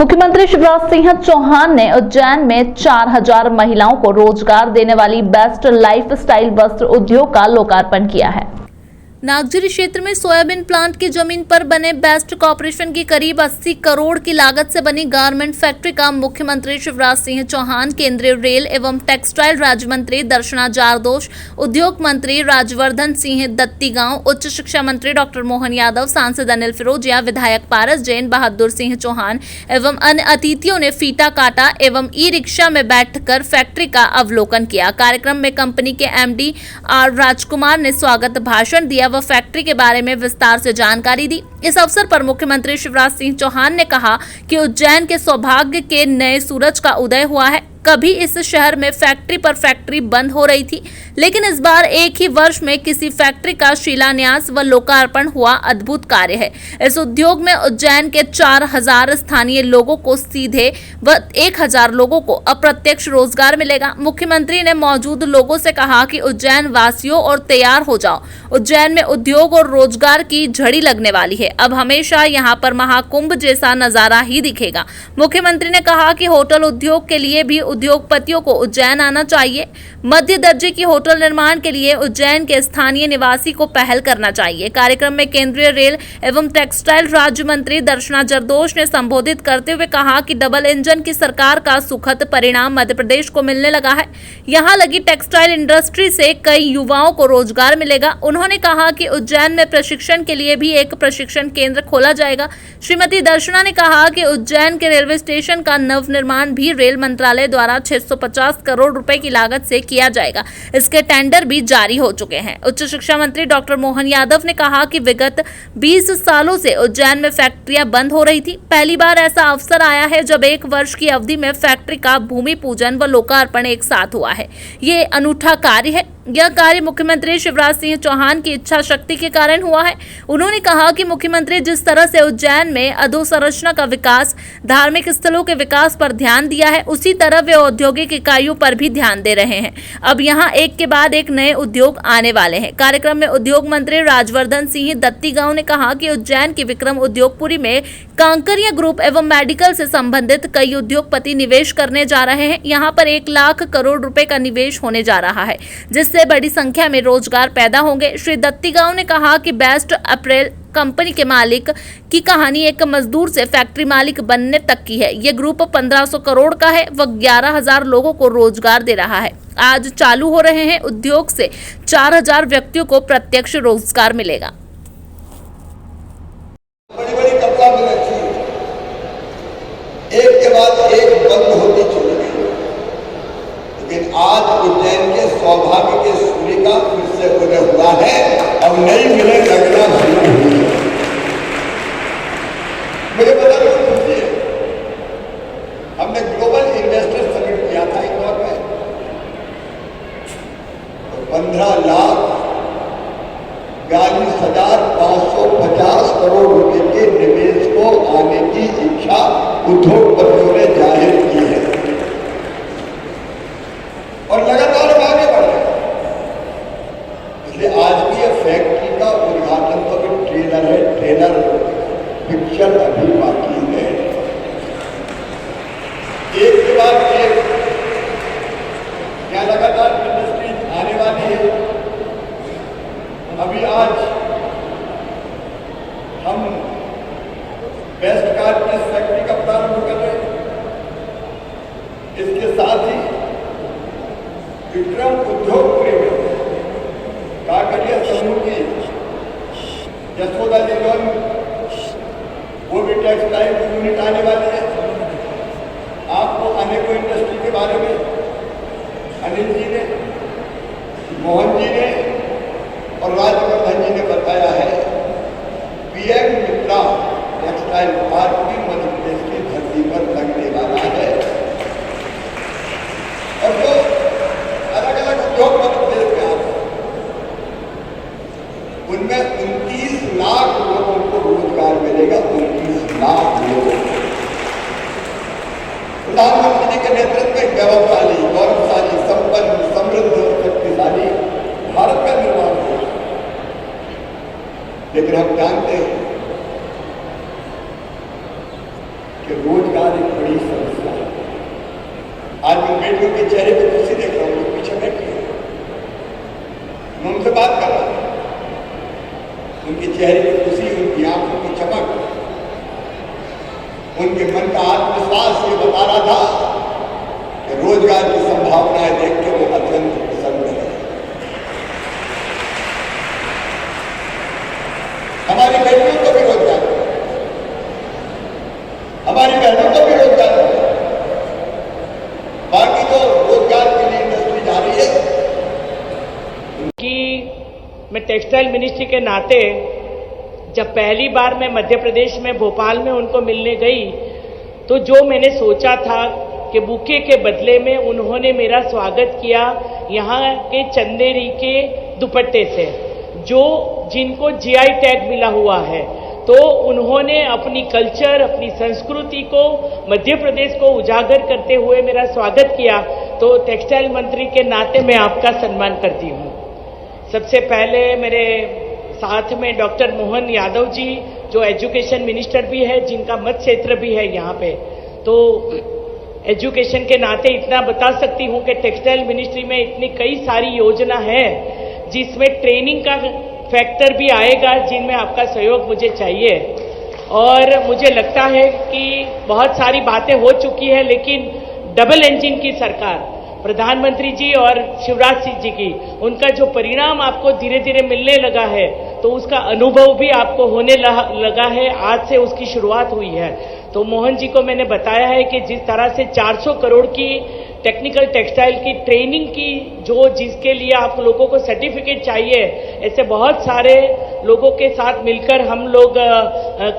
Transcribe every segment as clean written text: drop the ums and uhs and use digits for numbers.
मुख्यमंत्री शिवराज सिंह चौहान ने उज्जैन में 4000 महिलाओं को रोजगार देने वाली बेस्ट लाइफस्टाइल वस्त्र उद्योग का लोकार्पण किया है। नागझरी क्षेत्र में सोयाबीन प्लांट की जमीन पर बने बेस्ट कॉर्पोरेशन की करीब 80 करोड़ की लागत से बनी गारमेंट फैक्ट्री का मुख्यमंत्री शिवराज सिंह चौहान, केंद्रीय रेल एवं टेक्सटाइल राज्य मंत्री दर्शना जारदोश, उद्योग मंत्री राजवर्धन सिंह दत्तीगांव, उच्च शिक्षा मंत्री डॉक्टर मोहन यादव, सांसद अनिल फिरोजिया, विधायक पारस जैन, बहादुर सिंह चौहान एवं अन्य अतिथियों ने फीता काटा एवं ई रिक्शा में बैठकर फैक्ट्री का अवलोकन किया। कार्यक्रम में कंपनी के MD आर राजकुमार ने स्वागत भाषण दिया व फैक्ट्री के बारे में विस्तार से जानकारी दी। इस अवसर पर मुख्यमंत्री शिवराज सिंह चौहान ने कहा कि उज्जैन के सौभाग्य के नए सूरज का उदय हुआ है। कभी इस शहर में फैक्ट्री पर फैक्ट्री बंद हो रही थी, लेकिन इस बार एक ही वर्ष में किसी फैक्ट्री का शिलान्यास व लोकार्पण हुआ। अद्भुत कार्य है। इस उद्योग में उज्जैन के 4000 स्थानीय लोगों को सीधे व 1000 लोगों को अप्रत्यक्ष रोजगार मिलेगा। मुख्यमंत्री ने मौजूद लोगों से कहा कि उज्जैन वासियों और तैयार हो जाओ, उज्जैन में उद्योग और रोजगार की झड़ी लगने वाली है। अब हमेशा यहाँ पर महाकुंभ जैसा नजारा ही दिखेगा। मुख्यमंत्री ने कहा कि होटल उद्योग के लिए भी उद्योगपतियों को उज्जैन आना चाहिए। मध्य दर्जे की होटल निर्माण के लिए उज्जैन के स्थानीय निवासी को पहल करना चाहिए। कार्यक्रम में केंद्रीय रेल एवं टेक्सटाइल राज्य मंत्री दर्शना जारदोश ने संबोधित करते हुए कहा कि डबल इंजन की सरकार का सुखद परिणाम मध्य प्रदेश को मिलने लगा है। यहाँ लगी टेक्सटाइल इंडस्ट्री से कई युवाओं को रोजगार मिलेगा। उन्होंने कहा कि उज्जैन में प्रशिक्षण के लिए भी एक प्रशिक्षण केंद्र खोला जाएगा। श्रीमती दर्शना ने कहा कि उज्जैन के रेलवे स्टेशन का नवनिर्माण भी रेल मंत्रालय द्वारा 650 करोड़ रुपए की लागत से किया जाएगा। इसके टेंडर भी जारी हो चुके हैं। उच्च शिक्षा मंत्री डॉक्टर मोहन यादव ने कहा कि विगत 20 सालों से उज्जैन में फैक्ट्रियां बंद हो रही थी। पहली बार ऐसा अवसर आया है जब एक वर्ष की अवधि में फैक्ट्री का भूमि पूजन व लोकार्पण एक साथ हुआ है। ये अनूठा कार्य है। यह कार्य मुख्यमंत्री शिवराज सिंह चौहान की इच्छा शक्ति के कारण हुआ है। उन्होंने कहा कि मुख्यमंत्री जिस तरह से उज्जैन में अधोसंरचना का विकास, धार्मिक स्थलों के विकास पर ध्यान दिया है, उसी तरह वे औद्योगिक इकाइयों पर भी ध्यान दे रहे हैं। अब यहाँ एक के बाद एक नए उद्योग आने वाले हैं। कार्यक्रम में उद्योग मंत्री राजवर्धन सिंह दत्तीगांव ने कहा कि उज्जैन की विक्रम उद्योगपुरी में कांकरिया ग्रुप एवं मेडिकल से संबंधित कई उद्योगपति निवेश करने जा रहे हैं। यहाँ पर 1 लाख करोड़ रुपए का निवेश होने जा रहा है, जिससे बड़ी संख्या में रोजगार पैदा होंगे। श्री दत्तीगांव ने कहा कि बेस्ट अप्रैल कंपनी के मालिक की कहानी एक मजदूर से फैक्ट्री मालिक बनने तक की है। ये ग्रुप 1500 करोड़ का है व 11000 लोगों को रोजगार दे रहा है। आज चालू हो रहे हैं उद्योग से 4000 व्यक्तियों को प्रत्यक्ष रोजगार मिलेगा। बड़ी-बड़ी कंपनियां एक के बाद एक बंद होती चली गई, लेकिन आज उज्जैन के सौभाग्य के सूर्य का फिर से उदय हुआ है। अब नई मिलें लगना शुरू हुई है। मुझे पता नहीं, हमने ग्लोबल इन्वेस्टर समिट किया था इंदौर में, तो 15,42,550 करोड़ रुपए के निवेश को आने की इच्छा उद्योगपतियों ने जाहिर की है और लगातार आगे बढ़ रहे हैं। इसलिए आज भी यह फैक्ट्री का उद्घाटन तो अभी ट्रेलर है, ट्रेलर पिक्चर अभी बाकी है। एक के बाद एक यहाँ लगातार इंडस्ट्रीज आने वाली है। अभी आज हम बेस्ट कार की फैक्ट्री का प्रारंभ कर रहे हैं। इसके साथ ही विक्रम उद्योगपुरी में काकरिया समूह की यशोदा निगम, वो भी टेक्सटाइल यूनिट आने वाली है। आपको अनेकों इंडस्ट्री के बारे में अनिल जी ने, मोहन जी ने और राजवर्धन जी ने बताया है। PM मित्रा टेक्सटाइल पार्क भी मध्य प्रदेश की धरती पर लगने वाला है और जो अलग अलग उद्योग मध्य प्रदेश में आते हैं, उनमें 29 लाख लोगों को रोजगार मिलेगा। 29 लाख लोगों को प्रधानमंत्री जी के नेतृत्व में गौरवशाली, गौरवशाली, संपन्न, समृद्ध और शक्तिशाली भारत का निर्माण हो। लेकिन हम जानते हैं कि रोजगार एक बड़ी समस्या है। आज उन बेटियों के चेहरे पर खुशी देख रहा हूँ, जो पीछे बैठी है, मैं उनसे बात कर रहा हूँ, उनके चेहरे की खुशी, उनकी आंखों की चमक, उनके मन का आत्मविश्वास ये बता रहा था कि रोजगार की संभावनाएं देख के वो अत्यंत प्रसन्न है। हमारी बेटियों को भी रोजगार, हमारी बहनों को भी रोजगार, बाकी तो रोजगार के लिए इंडस्ट्री जा रही है। कि मैं टेक्सटाइल मिनिस्ट्री के नाते जब पहली बार मैं मध्य प्रदेश में भोपाल में उनको मिलने गई, तो जो मैंने सोचा था कि बुके के बदले में उन्होंने मेरा स्वागत किया यहाँ के चंदेरी के दुपट्टे से, जो जिनको जीआई टैग मिला हुआ है। तो उन्होंने अपनी कल्चर, अपनी संस्कृति को, मध्य प्रदेश को उजागर करते हुए मेरा स्वागत किया। तो टेक्सटाइल मंत्री के नाते मैं आपका सम्मान करती हूँ। सबसे पहले मेरे साथ में डॉक्टर मोहन यादव जी, जो एजुकेशन मिनिस्टर भी है, जिनका मत क्षेत्र भी है यहाँ पे, तो एजुकेशन के नाते इतना बता सकती हूँ कि टेक्सटाइल मिनिस्ट्री में इतनी कई सारी योजना है जिसमें ट्रेनिंग का फैक्टर भी आएगा, जिनमें आपका सहयोग मुझे चाहिए। और मुझे लगता है कि बहुत सारी बातें हो चुकी है, लेकिन डबल इंजन की सरकार, प्रधानमंत्री जी और शिवराज सिंह जी की, उनका जो परिणाम आपको धीरे धीरे मिलने लगा है, तो उसका अनुभव भी आपको होने लगा है। आज से उसकी शुरुआत हुई है। तो मोहन जी को मैंने बताया है कि जिस तरह से 400 करोड़ की टेक्निकल टेक्सटाइल की ट्रेनिंग की, जो जिसके लिए आप लोगों को सर्टिफिकेट चाहिए, ऐसे बहुत सारे लोगों के साथ मिलकर हम लोग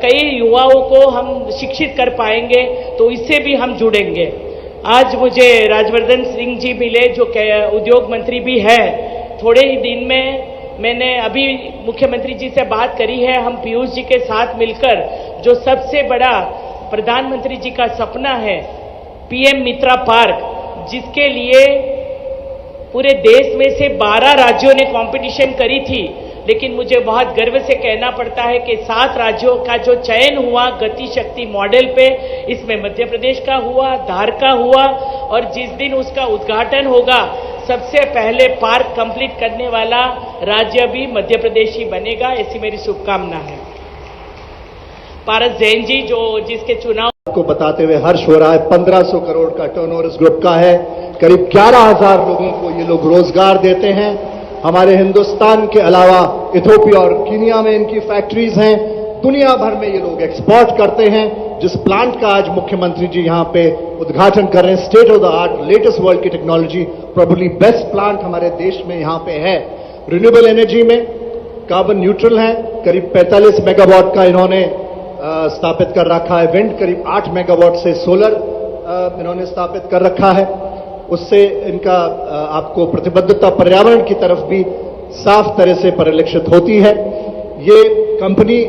कई युवाओं को हम शिक्षित कर पाएंगे, तो इससे भी हम जुड़ेंगे। आज मुझे राजवर्धन सिंह जी मिले, जो उद्योग मंत्री भी है। थोड़े ही दिन में मैंने अभी मुख्यमंत्री जी से बात करी है, हम पीयूष जी के साथ मिलकर जो सबसे बड़ा प्रधानमंत्री जी का सपना है, पीएम मित्रा पार्क, जिसके लिए पूरे देश में से 12 राज्यों ने कंपटीशन करी थी, लेकिन मुझे बहुत गर्व से कहना पड़ता है कि 7 राज्यों का जो चयन हुआ गति शक्ति मॉडल पे, इसमें मध्य प्रदेश का हुआ, धार का हुआ, और जिस दिन उसका उद्घाटन होगा, सबसे पहले पार्क कंप्लीट करने वाला राज्य भी मध्य प्रदेश ही बनेगा। ऐसी मेरी शुभकामना है। पारस जैन जी, जो जिसके चुनाव को बताते हुए हर्ष हो रहा है। 1500 करोड़ का टर्नओवर इस ग्रुप का है। करीब 11,000 लोगों को ये लोग रोजगार देते हैं। हमारे हिंदुस्तान के अलावा इथोपिया और कीनिया में इनकी फैक्ट्रीज हैं। दुनिया भर में ये लोग एक्सपोर्ट करते हैं। जिस प्लांट का आज मुख्यमंत्री जी यहाँ पे उद्घाटन कर रहे हैं, state of the art, latest world की टेक्नोलॉजी, प्रोबेबली बेस्ट प्लांट हमारे देश में यहाँ पे है। रिन्यूएबल एनर्जी में कार्बन न्यूट्रल है। करीब 45 मेगावाट का इन्होंने स्थापित कर रखा है। विंड करीब 8 मेगावाट से सोलर इन्होंने स्थापित कर रखा है। उससे इनका आपको प्रतिबद्धता पर्यावरण की तरफ भी साफ तरह से परिलक्षित होती है। ये कंपनी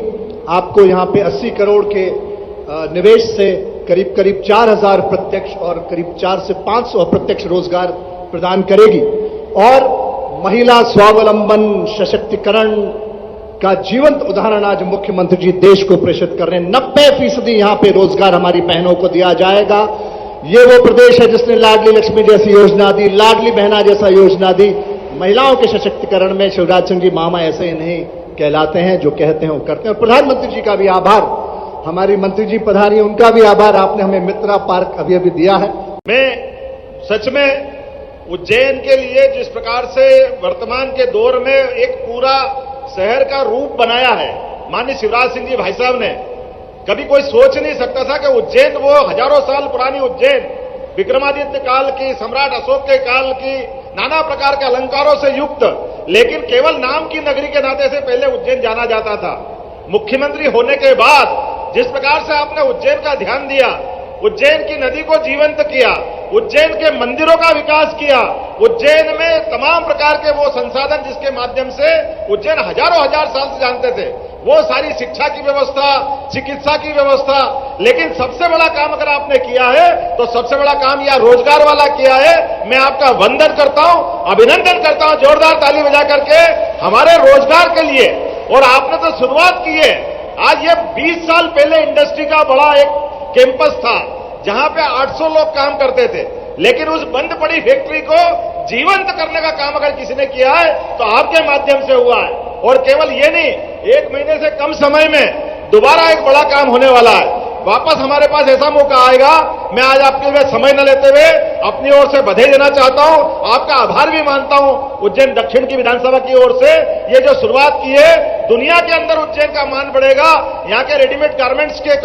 आपको यहाँ पे 80 करोड़ के निवेश से करीब करीब 4,000 प्रत्यक्ष और करीब 4 से 500 अप्रत्यक्ष रोजगार प्रदान करेगी। और महिला स्वावलंबन सशक्तिकरण का जीवंत उदाहरण आज मुख्यमंत्री जी देश को प्रेषित कर रहे हैं। 90% यहां पे रोजगार हमारी बहनों को दिया जाएगा। ये वो प्रदेश है जिसने लाडली लक्ष्मी जैसी योजना दी, लाडली बहना जैसा योजना दी। महिलाओं के सशक्तिकरण में शिवराज सिंह जी मामा ऐसे नहीं कहलाते हैं, जो कहते हैं वो करते हैं। और प्रधानमंत्री जी का भी आभार, हमारी मंत्री जी पधारी, उनका भी आभार, आपने हमें मित्रा पार्क अभी अभी दिया है। मैं सच में उज्जैन के लिए जिस प्रकार से वर्तमान के दौर में एक पूरा शहर का रूप बनाया है माननीय शिवराज सिंह जी भाई साहब ने, कभी कोई सोच नहीं सकता था कि उज्जैन, वो हजारों साल पुरानी उज्जैन, विक्रमादित्य काल की, सम्राट अशोक के काल की, नाना प्रकार के अलंकारों से युक्त, लेकिन केवल नाम की नगरी के नाते से पहले उज्जैन जाना जाता था। मुख्यमंत्री होने के बाद जिस प्रकार से आपने उज्जैन का ध्यान दिया, उज्जैन की नदी को जीवंत किया, उज्जैन के मंदिरों का विकास किया, उज्जैन में तमाम प्रकार के वो संसाधन जिसके माध्यम से उज्जैन हजारों हजार साल से जानते थे, वो सारी शिक्षा की व्यवस्था, चिकित्सा की व्यवस्था, लेकिन सबसे बड़ा काम अगर आपने किया है तो सबसे बड़ा काम यह रोजगार वाला किया है। मैं आपका वंदन करता हूं, अभिनंदन करता हूं, जोरदार ताली बजा करके हमारे रोजगार के लिए। और आपने तो शुरुआत की है। आज ये 20 साल पहले इंडस्ट्री का बड़ा एक कैंपस था, जहां पे 800 लोग काम करते थे, लेकिन उस बंद पड़ी फैक्ट्री को जीवंत करने का काम अगर किसी ने किया है तो आपके माध्यम से हुआ है। और केवल ये नहीं, 1 महीने से कम समय में दोबारा एक बड़ा काम होने वाला है। वापस हमारे पास ऐसा मौका आएगा। मैं आज आपके लिए समय न लेते हुए अपनी ओर से बधाई देना चाहता हूं, आपका आभार भी मानता हूं उज्जैन दक्षिण की विधानसभा की ओर से। ये जो शुरुआत की है, दुनिया के अंदर उज्जैन का मान बढ़ेगा। यहाँ के रेडीमेड गारमेंट्स के